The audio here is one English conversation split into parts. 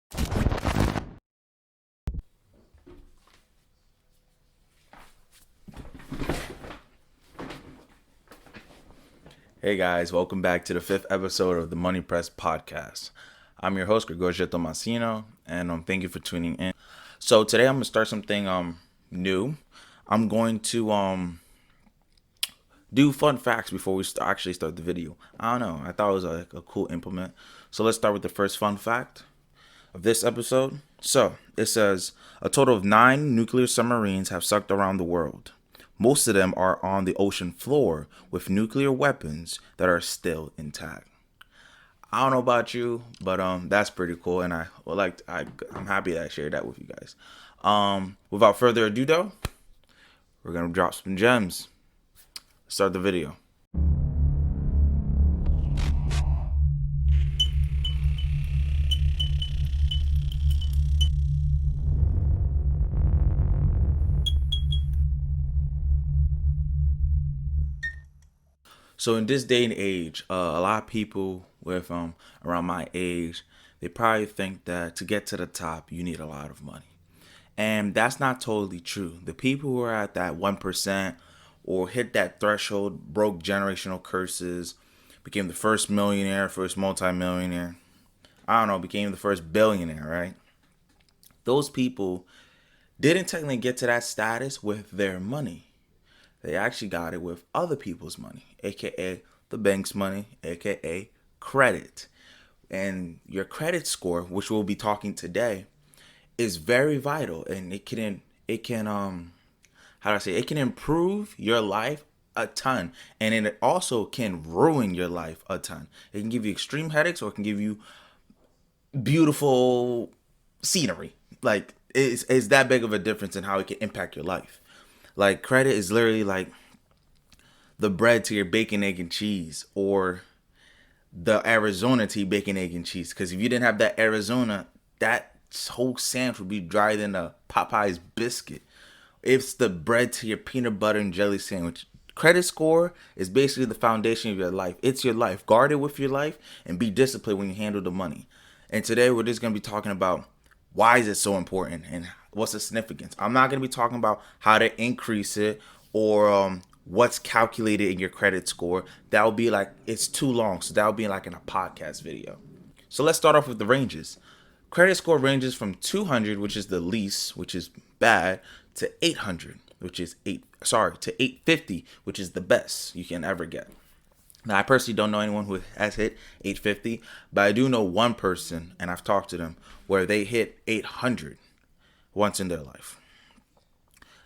Hey guys, welcome back to the fifth episode of the Money Press podcast. I'm your host, Gregorio Tomasino, and thank you for tuning in. So today I'm gonna start something new. I'm going to do fun facts before we actually start the video. I don't know. I thought it was a cool implement. So let's start with the first fun fact of this episode. So it says a total of 9 nuclear submarines have sucked around the world. Most of them are on the ocean floor with nuclear weapons that are still intact. I don't know about you, but that's pretty cool, and I'm happy that I shared that with you guys. Without further ado, though, we're gonna drop some gems. Start the video. So in this day and age, a lot of people with around my age, they probably think that to get to the top, you need a lot of money, and that's not totally true. The people who are at that 1% or hit that threshold, broke generational curses, became the first millionaire, first multimillionaire. I don't know, became the first billionaire, right? Those people didn't technically get to that status with their money. They actually got it with other people's money, aka the bank's money, aka credit. And your credit score, which we'll be talking today, is very vital, and it can how do I say, it can improve your life a ton, and it also can ruin your life a ton. It can give you extreme headaches, or it can give you beautiful scenery. Like it's that big of a difference in how it can impact your life. Like credit is literally like the bread to your bacon, egg, and cheese, or the Arizona to your bacon, egg, and cheese. Because if you didn't have that Arizona, that whole sandwich would be drier than a Popeye's biscuit. It's the bread to your peanut butter and jelly sandwich. Credit score is basically the foundation of your life. It's your life. Guard it with your life and be disciplined when you handle the money. And today we're just going to be talking about why is it so important and what's the significance. I'm not going to be talking about how to increase it or what's calculated in your credit score. That will be like, it's too long. So that will be like in a podcast video. So let's start off with the ranges. Credit score ranges from 200, which is the least, which is bad, to 800, which is to 850, which is the best you can ever get. Now, I personally don't know anyone who has hit 850, but I do know one person, and I've talked to them, where they hit 800 once in their life.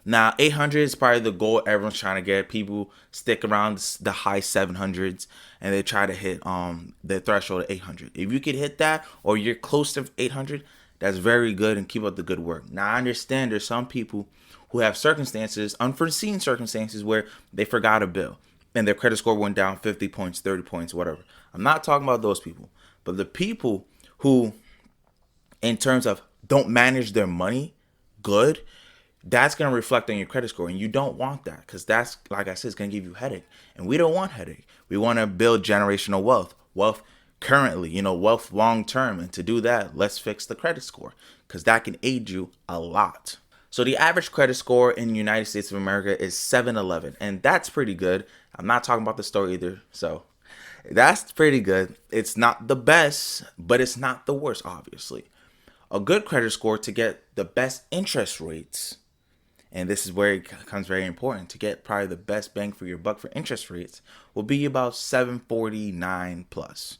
Now, 800 is probably the goal everyone's trying to get. People stick around the high 700s and they try to hit the threshold of 800. If you could hit that or you're close to 800, that's very good, and keep up the good work. Now, I understand there's some people who have circumstances, unforeseen circumstances, where they forgot a bill and their credit score went down 50 points, 30 points, whatever. I'm not talking about those people, but the people who, in terms of don't manage their money good, that's going to reflect on your credit score, and you don't want that, because that's, like I said, it's going to give you headache, and we don't want headache. We want to build generational wealth currently, wealth long term. And to do that, let's fix the credit score, because that can aid you a lot. So the average credit score in the United States of America is 711, and that's pretty good. I'm not talking about the store either, so that's pretty good. It's not the best, but it's not the worst, obviously. A good credit score to get the best interest rates, and this is where it becomes very important, to get probably the best bang for your buck for interest rates, will be about 749 plus.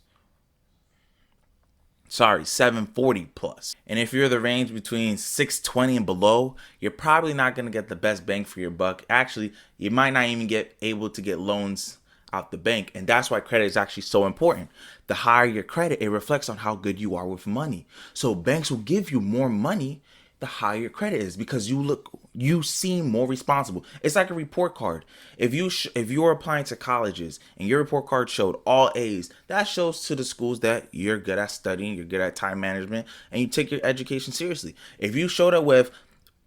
Sorry, 740 plus. And if you're the range between 620 and below, you're probably not going to get the best bang for your buck. Actually, you might not even get able to get loans out the bank. And that's why credit is actually so important. The higher your credit, it reflects on how good you are with money. So banks will give you more money the higher your credit is, because you seem more responsible. It's like a report card. If you're applying to colleges and your report card showed all A's, that shows to the schools that you're good at studying, you're good at time management, and you take your education seriously. If you showed up with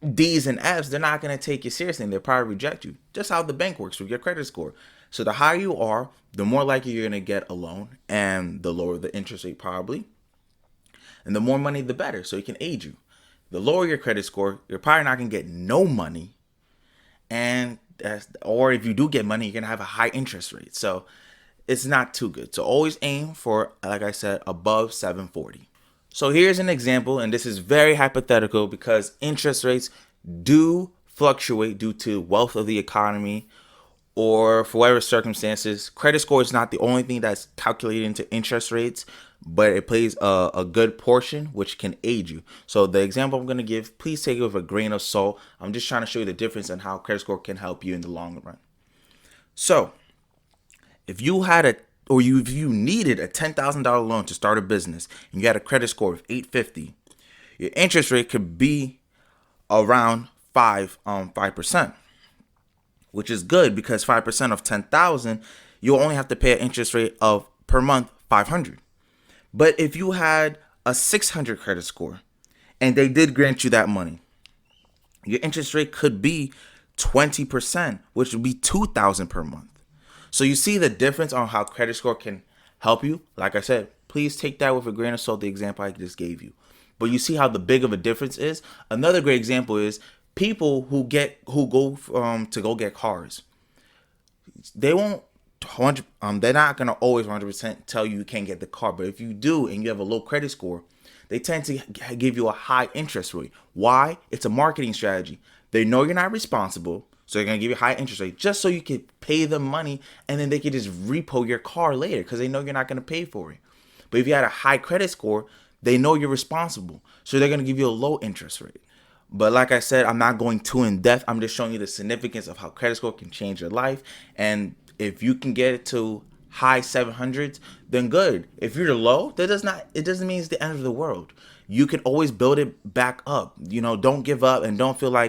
D's and F's, they're not going to take you seriously, and they'll probably reject you. Just how the bank works with your credit score. So the higher you are, the more likely you're going to get a loan, and the lower the interest rate probably. And the more money, the better, so it can aid you. The lower your credit score, you're probably not gonna get no money, and or if you do get money, you're gonna have a high interest rate. So it's not too good. So always aim for, like I said, above 740. So here's an example, and this is very hypothetical because interest rates do fluctuate due to wealth of the economy or for whatever circumstances. Credit score is not the only thing that's calculated into interest rates, but it plays a good portion, which can aid you. So the example I'm going to give, please take it with a grain of salt. I'm just trying to show you the difference in how credit score can help you in the long run. So if you had if you needed a $10,000 loan to start a business and you had a credit score of 850, your interest rate could be around 5%, which is good because 5% of 10,000, you'll only have to pay an interest rate of per month 500. But if you had a 600 credit score and they did grant you that money, your interest rate could be 20%, which would be 2,000 per month. So you see the difference on how credit score can help you. Like I said, please take that with a grain of salt, the example I just gave you. But you see how the big of a difference is. Another great example is people who go to go get cars. They won't they're not gonna always 100% tell you can't get the car. But if you do and you have a low credit score, they tend to give you a high interest rate. Why? It's a marketing strategy. They know you're not responsible, so they're gonna give you a high interest rate just so you can pay them money, and then they can just repo your car later because they know you're not gonna pay for it. But if you had a high credit score, they know you're responsible, so they're gonna give you a low interest rate. But like I said, I'm not going too in depth. I'm just showing you the significance of how credit score can change your life. And if you can get it to high 700s, then good. If you're low, it doesn't mean it's the end of the world. You can always build it back up. Don't give up and don't feel like